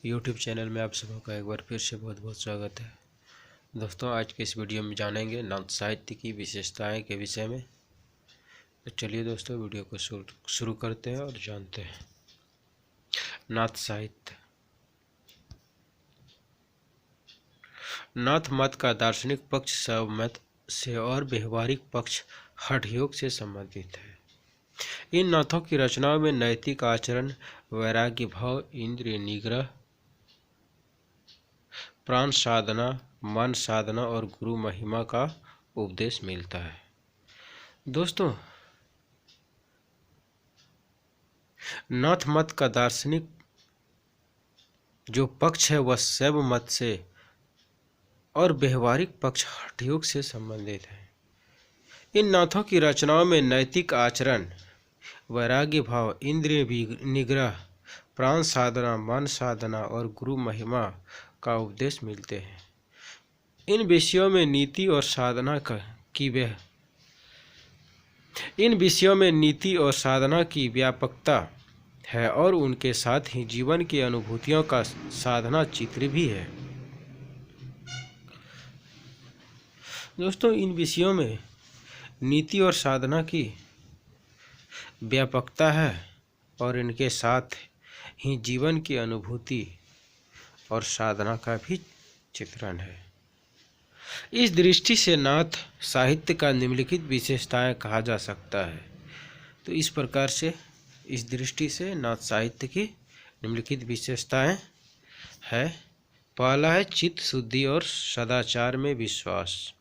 YouTube channel में आप सबों का एक बार फिर से बहुत बहुत स्वागत है। दोस्तों, आज के इस वीडियो में जानेंगे नाथ साहित्य की विशेषताएं के विषय में। तो चलिए दोस्तों, वीडियो को शुरू करते हैं और जानते हैं नाथ साहित्य। नाथ मत का दार्शनिक पक्ष शैव से और व्यवहारिक पक्ष हठ योग से संबंधित है। इन नाथों की रचनाओं में नैतिक आचरण, वैराग्य भाव, इंद्रिय निग्रह, प्राण साधना, मन साधना और गुरु महिमा का उपदेश मिलता है। दोस्तों, नाथ मत का दार्शनिक जो पक्ष है वह शैव मत से और व्यवहारिक पक्ष हठ योग से संबंधित है। इन नाथों की रचनाओं में नैतिक आचरण, वैराग्य भाव, इंद्रिय निग्रह, प्राण साधना, मन साधना और गुरु महिमा का उपदेश मिलते हैं। इन विषयों में नीति और साधना की व्यापकता है और उनके साथ ही जीवन की अनुभूतियों का साधना चित्र भी है। दोस्तों, इन विषयों में नीति और साधना की व्यापकता है और इनके साथ ही जीवन की अनुभूति और साधना का भी चित्रण है। इस दृष्टि से नाथ साहित्य का निम्नलिखित विशेषताएं कहा जा सकता है। तो इस प्रकार से इस दृष्टि से नाथ साहित्य की निम्नलिखित विशेषताएं है। पहला है चित्त शुद्धि और सदाचार में विश्वास।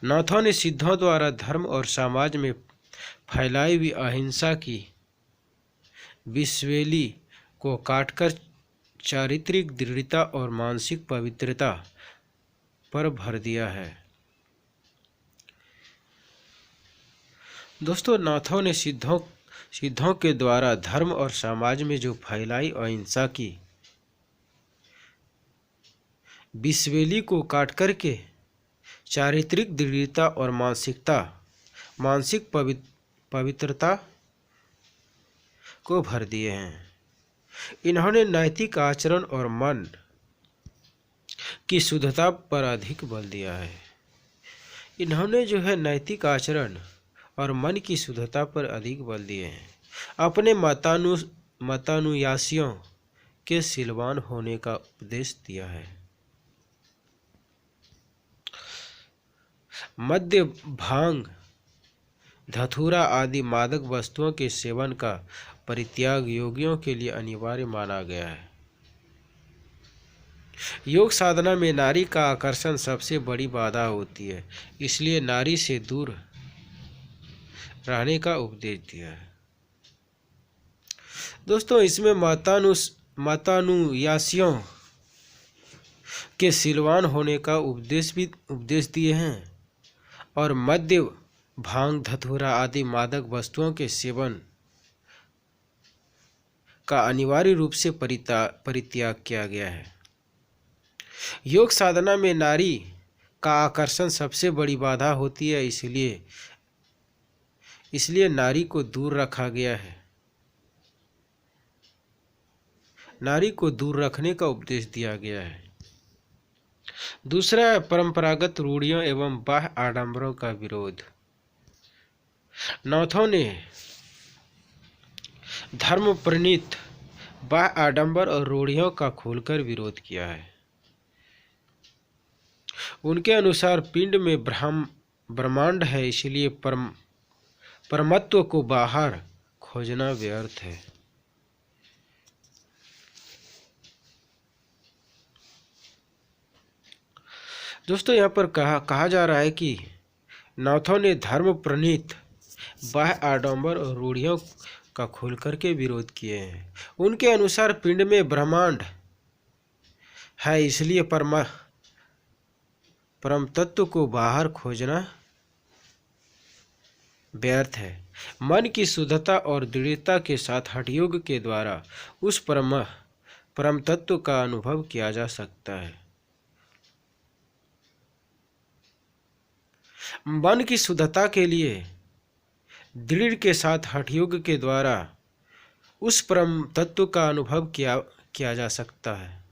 नाथों ने सिद्धों द्वारा धर्म और समाज में फैलाई हुई अहिंसा की विषवैली को काटकर चारित्रिक दृढ़ता और मानसिक पवित्रता पर भर दिया है। दोस्तों, नाथों ने सिद्धों के द्वारा धर्म और समाज में जो फैलाई अहिंसा की विषवैली को काट करके चारित्रिक दृढ़ता और मानसिक पवित्रता को भर दिए हैं। इन्होंने नैतिक आचरण और मन की शुद्धता पर अधिक बल दिया है। इन्होंने जो है नैतिक आचरण और मन की शुद्धता पर अधिक बल दिए हैं। अपने मतानुयासियों के सिलवान होने का उपदेश दिया है। मद्य, भांग, धतूरा आदि मादक वस्तुओं के सेवन का परित्याग योगियों के लिए अनिवार्य माना गया है। योग साधना में नारी का आकर्षण सबसे बड़ी बाधा होती है, इसलिए नारी से दूर रहने का उपदेश दिया है। दोस्तों, इसमें मतानुयासियों के सिलवान होने का उपदेश दिए हैं और मद्य, भांग, धतूरा आदि मादक वस्तुओं के सेवन का अनिवार्य रूप से परित्याग किया गया है। योग साधना में नारी का आकर्षण सबसे बड़ी बाधा होती है, इसलिए नारी को दूर रखा गया है। नारी को दूर रखने का उपदेश दिया गया है। दूसरा है परंपरागत रूढ़ियों एवं बाह्य आडंबरों का विरोध। नाथों ने धर्म प्रणीत बाह्य आडंबर और रूढ़ियों का खोलकर विरोध किया है। उनके अनुसार पिंड में ब्रह्मांड है, इसलिए परमत्व को बाहर खोजना व्यर्थ है। दोस्तों, यहाँ पर कहा जा रहा है कि नाथों ने धर्म प्रणीत बाह्य आडंबर और रूढ़ियों का खोल करके विरोध किए हैं। उनके अनुसार पिंड में ब्रह्मांड है, इसलिए परम तत्व को बाहर खोजना व्यर्थ है। मन की शुद्धता और दृढ़ता के साथ हठ योग के द्वारा उस परम तत्व का अनुभव किया जा सकता है। मन की शुद्धता के लिए दृढ़ के साथ हठ योग के द्वारा उस परम तत्व का अनुभव किया जा सकता है।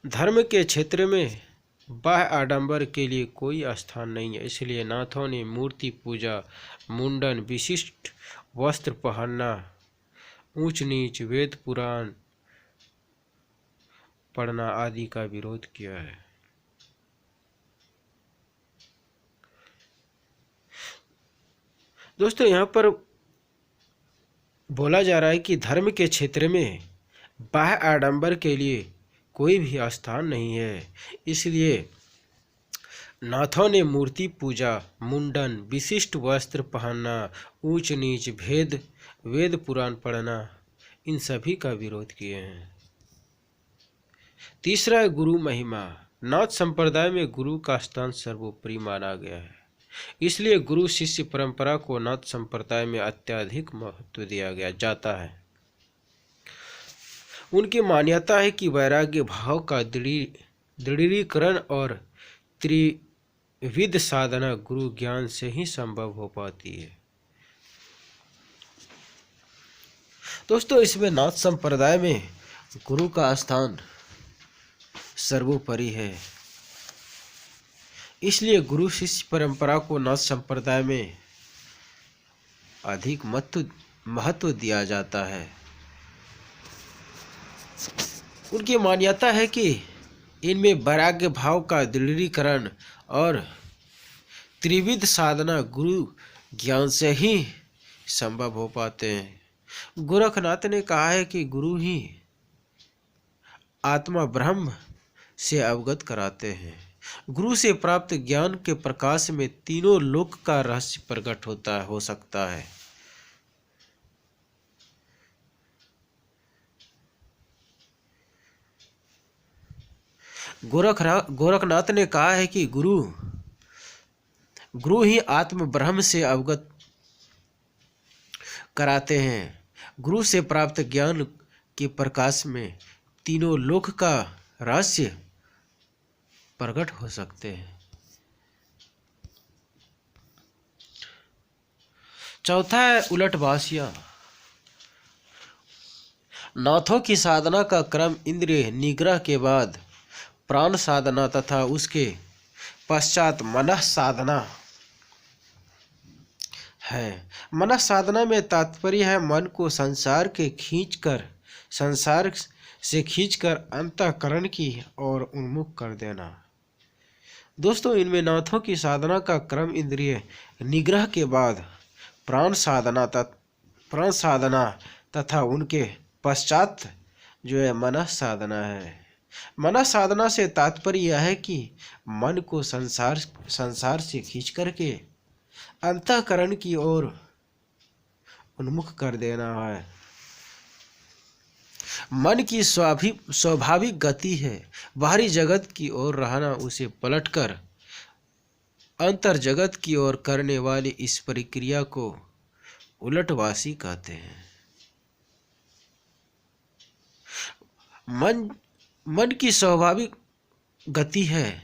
धर्म के क्षेत्र में बाह्य आडंबर के लिए कोई स्थान नहीं है, इसलिए नाथों ने मूर्ति पूजा, मुंडन, विशिष्ट वस्त्र पहनना, ऊंच नीच, वेद पुराण पढ़ना आदि का विरोध किया है। दोस्तों, यहाँ पर बोला जा रहा है कि धर्म के क्षेत्र में बाह्य आडंबर के लिए कोई भी स्थान नहीं है, इसलिए नाथों ने मूर्ति पूजा, मुंडन, विशिष्ट वस्त्र पहनना, ऊंच नीच, वेद पुराण पढ़ना, इन सभी का विरोध किए हैं। तीसरा है गुरु महिमा। नाथ संप्रदाय में गुरु का स्थान सर्वोपरि माना गया है, इसलिए गुरु शिष्य परंपरा को नाथ संप्रदाय में अत्यधिक महत्व दिया जाता है। उनकी मान्यता है कि वैराग्य भाव का दृढ़ीकरण और त्रिविध साधना गुरु ज्ञान से ही संभव हो पाती है। दोस्तों, इसमें नाथ संप्रदाय में गुरु का स्थान सर्वोपरि है, इसलिए गुरु शिष्य परंपरा को नाथ संप्रदाय में अधिक महत्व दिया जाता है। उनकी मान्यता है कि इनमें वैराग्य भाव का दृढ़ीकरण और त्रिविध साधना गुरु ज्ञान से ही संभव हो पाते हैं। गोरखनाथ ने कहा है कि गुरु ही आत्मा ब्रह्म से अवगत कराते हैं। गुरु से प्राप्त ज्ञान के प्रकाश में तीनों लोक का रहस्य प्रकट हो सकता है। गोरखनाथ ने कहा है कि गुरु ही आत्म ब्रह्म से अवगत कराते हैं। गुरु से प्राप्त ज्ञान के प्रकाश में तीनों लोक का रहस्य प्रकट हो सकते हैं। चौथा है उलटवासियां। नाथों की साधना का क्रम इंद्रिय निग्रह के बाद प्राण साधना तथा उसके पश्चात मनः साधना है। मनः साधना में तात्पर्य है मन को संसार से खींचकर अंतःकरण की ओर उन्मुख कर देना। दोस्तों, इनमें नाथों की साधना का क्रम इंद्रिय निग्रह के बाद प्राण साधना तथा उनके पश्चात जो है मनः साधना है। मनः साधना से तात्पर्य यह है कि मन को संसार से खींच करके अंतःकरण की ओर उन्मुख कर देना है। मन की स्वाभाविक गति है बाहरी जगत की ओर रहना, उसे पलटकर अंतर जगत की ओर करने वाली इस प्रक्रिया को उलटवासी कहते हैं। मन की स्वाभाविक गति है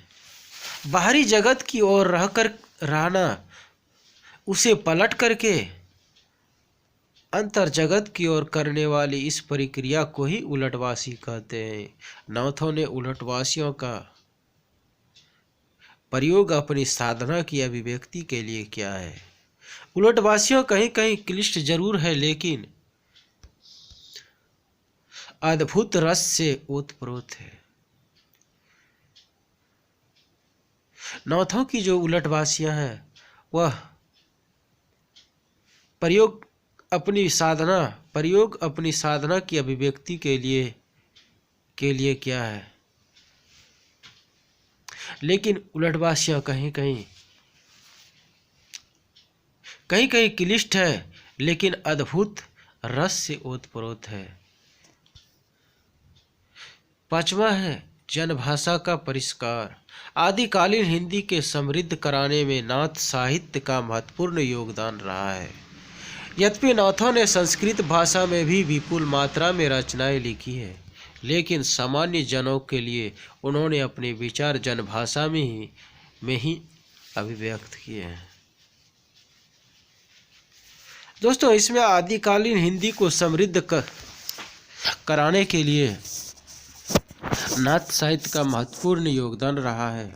बाहरी जगत की ओर रहना, उसे पलट करके अंतर जगत की ओर करने वाली इस प्रक्रिया को ही उलटवासी कहते हैं। नाथों ने उलटवासियों का प्रयोग अपनी साधना की अभिव्यक्ति के लिए किया है। उलटवासियों कहीं कहीं क्लिष्ट जरूर है, लेकिन अद्भुत रस से ओतप्रोत है। नाथों की जो उलटवासियां हैं वह प्रयोग अपनी साधना की अभिव्यक्ति के लिए क्या है, लेकिन उलटवासियां कहीं कहीं क्लिष्ट है, लेकिन अद्भुत रस से ओतप्रोत है। पांचवा है जनभाषा का परिष्कार। आदिकालीन हिंदी के समृद्ध कराने में नाथ साहित्य का महत्वपूर्ण योगदान रहा है। यद्यपि नाथों ने संस्कृत भाषा में भी विपुल मात्रा में रचनाएं लिखी है, लेकिन सामान्य जनों के लिए उन्होंने अपने विचार जनभाषा में ही अभिव्यक्त किए हैं। दोस्तों, इसमें आदिकालीन हिंदी को समृद्ध कराने के लिए नाथ साहित्य का महत्वपूर्ण योगदान रहा है।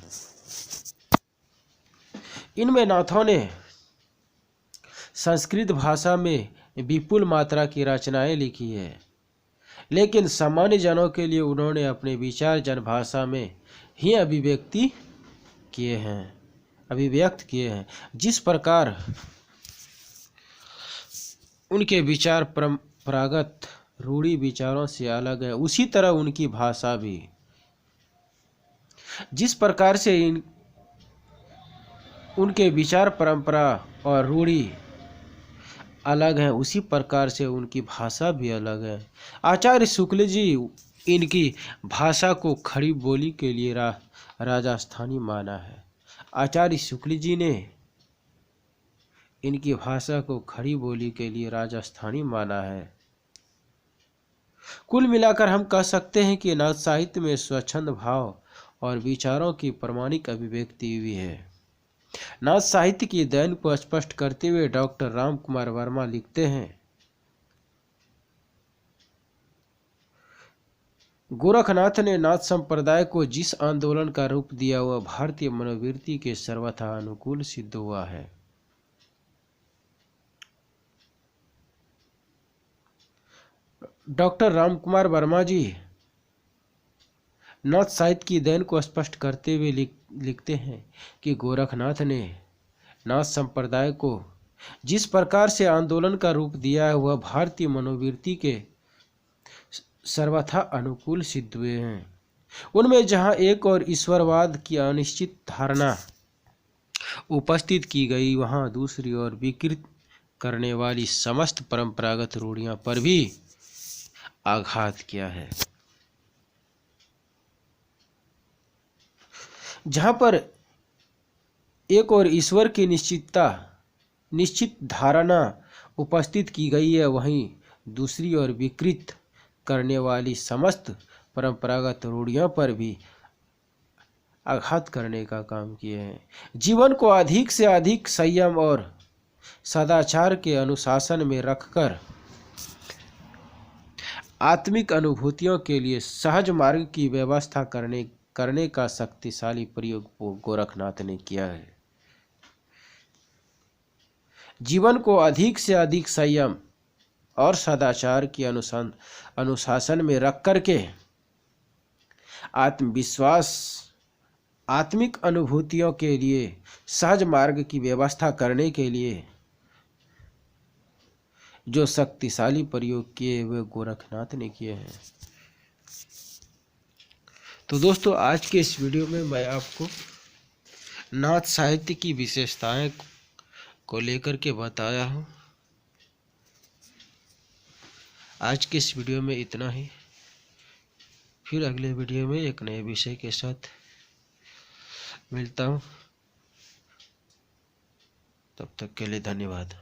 इनमें नाथों ने संस्कृत भाषा में विपुल मात्रा की रचनाएं लिखी है, लेकिन सामान्य जनों के लिए उन्होंने अपने विचार जनभाषा में ही अभिव्यक्त किए हैं। जिस प्रकार उनके विचार परंपरागत रूढ़ि विचारों से अलग है, उसी तरह उनकी भाषा भी जिस प्रकार से उनके विचार परंपरा और रूढ़ि अलग है, उसी प्रकार से उनकी भाषा भी अलग है। आचार्य शुक्ल जी इनकी भाषा को खड़ी बोली के लिए राजस्थानी माना है। आचार्य शुक्ल जी ने इनकी भाषा को खड़ी बोली के लिए राजस्थानी माना है। कुल मिलाकर हम कह सकते हैं कि नाथ साहित्य में स्वच्छंद भाव और विचारों की प्रामाणिक अभिव्यक्ति हुई है। नाथ साहित्य की देन को स्पष्ट करते हुए डॉक्टर राम कुमार वर्मा लिखते हैं, गोरखनाथ ने नाथ संप्रदाय को जिस आंदोलन का रूप दिया वह भारतीय मनोवृत्ति के सर्वथा अनुकूल सिद्ध हुआ है। डॉक्टर राम कुमार वर्मा जी नाथ साहित्य की देन को स्पष्ट करते हुए लिखते हैं कि गोरखनाथ ने नाथ संप्रदाय को जिस प्रकार से आंदोलन का रूप दिया है वह भारतीय मनोवृत्ति के सर्वथा अनुकूल सिद्ध हुए हैं। उनमें जहां एक और ईश्वरवाद की अनिश्चित धारणा उपस्थित की गई, वहां दूसरी ओर विकृत करने वाली समस्त परंपरागत रूढ़ियों पर भी आघात किया है। जहां पर एक और ईश्वर की निश्चित धारणा उपस्थित की गई है, वहीं दूसरी ओर विकृत करने वाली समस्त परंपरागत रूढ़ियों पर भी आघात करने का काम किए हैं। जीवन को अधिक से अधिक संयम और सदाचार के अनुशासन में रखकर आत्मिक अनुभूतियों के लिए सहज मार्ग की व्यवस्था करने का शक्तिशाली प्रयोग गोरखनाथ ने किया है। जीवन को अधिक से अधिक संयम और सदाचार के अनुशासन में रख करके आत्मविश्वास, आत्मिक अनुभूतियों के लिए सहज मार्ग की व्यवस्था करने के लिए जो शक्तिशाली प्रयोग किए वे गोरखनाथ ने किए हैं। तो दोस्तों, आज के इस वीडियो में मैं आपको नाथ साहित्य की विशेषताएं को लेकर के बताया हूँ। आज के इस वीडियो में इतना ही। फिर अगले वीडियो में एक नए विषय के साथ मिलता हूँ। तब तक के लिए धन्यवाद।